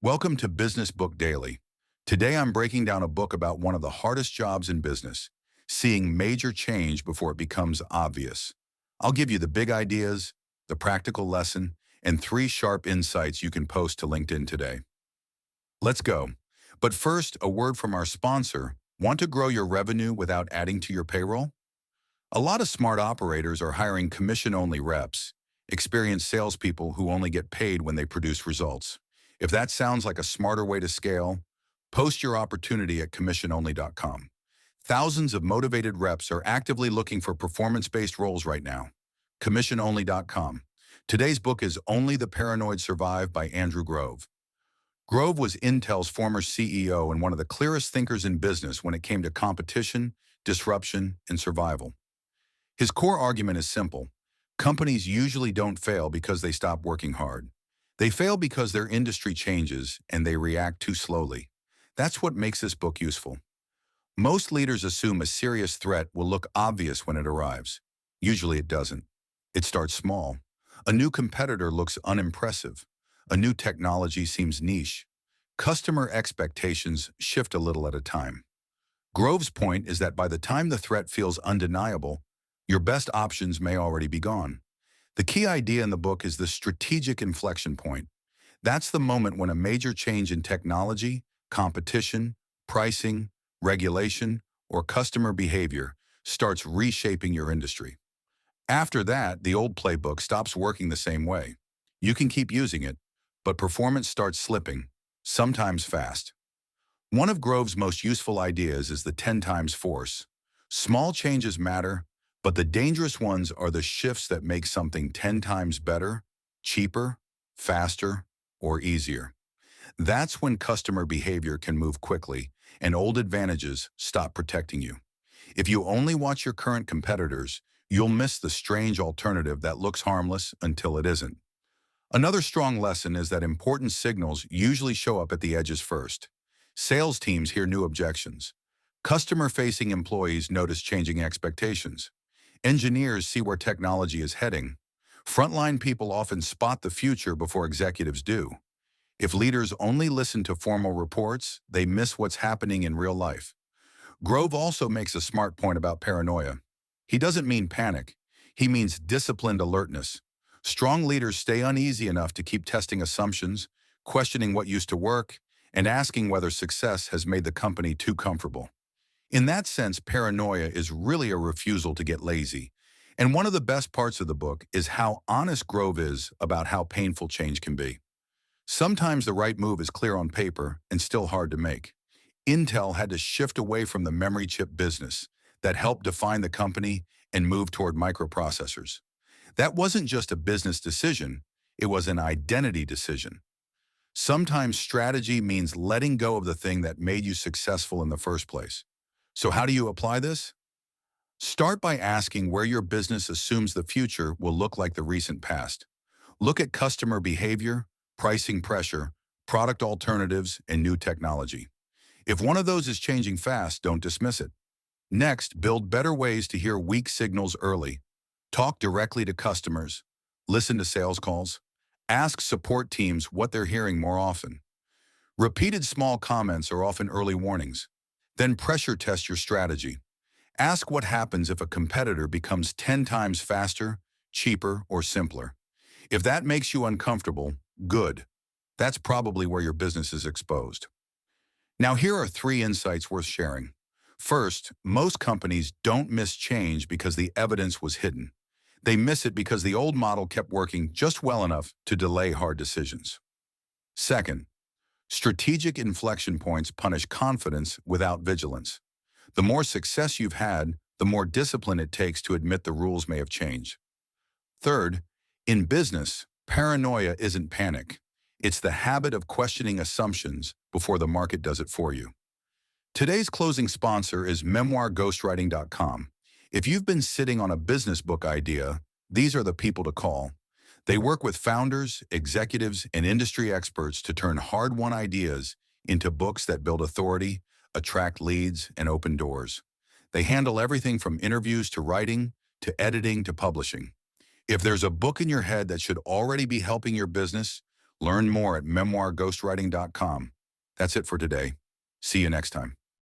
Welcome to Business Book Daily. Today I'm breaking down a book about one of the hardest jobs in business, seeing major change before it becomes obvious. I'll give you the big ideas, the practical lesson, and 3 sharp insights you can post to LinkedIn today. Let's go. But first, a word from our sponsor. Want to grow your revenue without adding to your payroll? A lot of smart operators are hiring commission-only reps, experienced salespeople who only get paid when they produce results. If that sounds like a smarter way to scale, post your opportunity at commissiononly.com. Thousands of motivated reps are actively looking for performance-based roles right now. Commissiononly.com. Today's book is Only the Paranoid Survive by Andrew Grove. Grove was Intel's former CEO and one of the clearest thinkers in business when it came to competition, disruption, and survival. His core argument is simple. Companies usually don't fail because they stop working hard. They fail because their industry changes and they react too slowly. That's what makes this book useful. Most leaders assume a serious threat will look obvious when it arrives. Usually it doesn't. It starts small. A new competitor looks unimpressive. A new technology seems niche. Customer expectations shift a little at a time. Grove's point is that by the time the threat feels undeniable, your best options may already be gone. The key idea in the book is the strategic inflection point. That's the moment when a major change in technology, competition, pricing, regulation, or customer behavior starts reshaping your industry. After that, the old playbook stops working the same way. You can keep using it, but performance starts slipping, sometimes fast. One of Grove's most useful ideas is the 10 times force. Small changes matter, but the dangerous ones are the shifts that make something 10 times better, cheaper, faster, or easier. That's when customer behavior can move quickly and old advantages stop protecting you. If you only watch your current competitors, you'll miss the strange alternative that looks harmless until it isn't. Another strong lesson is that important signals usually show up at the edges first. Sales teams hear new objections. Customer-facing employees notice changing expectations. Engineers see where technology is heading. Frontline people often spot the future before executives do. If leaders only listen to formal reports, they miss what's happening in real life. Grove also makes a smart point about paranoia. He doesn't mean panic. He means disciplined alertness. Strong leaders stay uneasy enough to keep testing assumptions, questioning what used to work, and asking whether success has made the company too comfortable. In that sense, paranoia is really a refusal to get lazy. And one of the best parts of the book is how honest Grove is about how painful change can be. Sometimes the right move is clear on paper and still hard to make. Intel had to shift away from the memory chip business that helped define the company and move toward microprocessors. That wasn't just a business decision, it was an identity decision. Sometimes strategy means letting go of the thing that made you successful in the first place. So how do you apply this? Start by asking where your business assumes the future will look like the recent past. Look at customer behavior, pricing pressure, product alternatives, and new technology. If one of those is changing fast, don't dismiss it. Next, build better ways to hear weak signals early. Talk directly to customers. Listen to sales calls. Ask support teams what they're hearing more often. Repeated small comments are often early warnings. Then pressure test your strategy. Ask what happens if a competitor becomes 10 times faster, cheaper, or simpler. If that makes you uncomfortable, good. That's probably where your business is exposed. Now here are 3 insights worth sharing. First, most companies don't miss change because the evidence was hidden. They miss it because the old model kept working just well enough to delay hard decisions. Second, strategic inflection points punish confidence without vigilance. The more success you've had, the more discipline it takes to admit the rules may have changed. Third, in business, paranoia isn't panic. It's the habit of questioning assumptions before the market does it for you. Today's closing sponsor is memoirghostwriting.com. If you've been sitting on a business book idea, these are the people to call. They work with founders, executives, and industry experts to turn hard-won ideas into books that build authority, attract leads, and open doors. They handle everything from interviews to writing, to editing to publishing. If there's a book in your head that should already be helping your business, Learn more at memoirghostwriting.com. That's it for today. See you next time.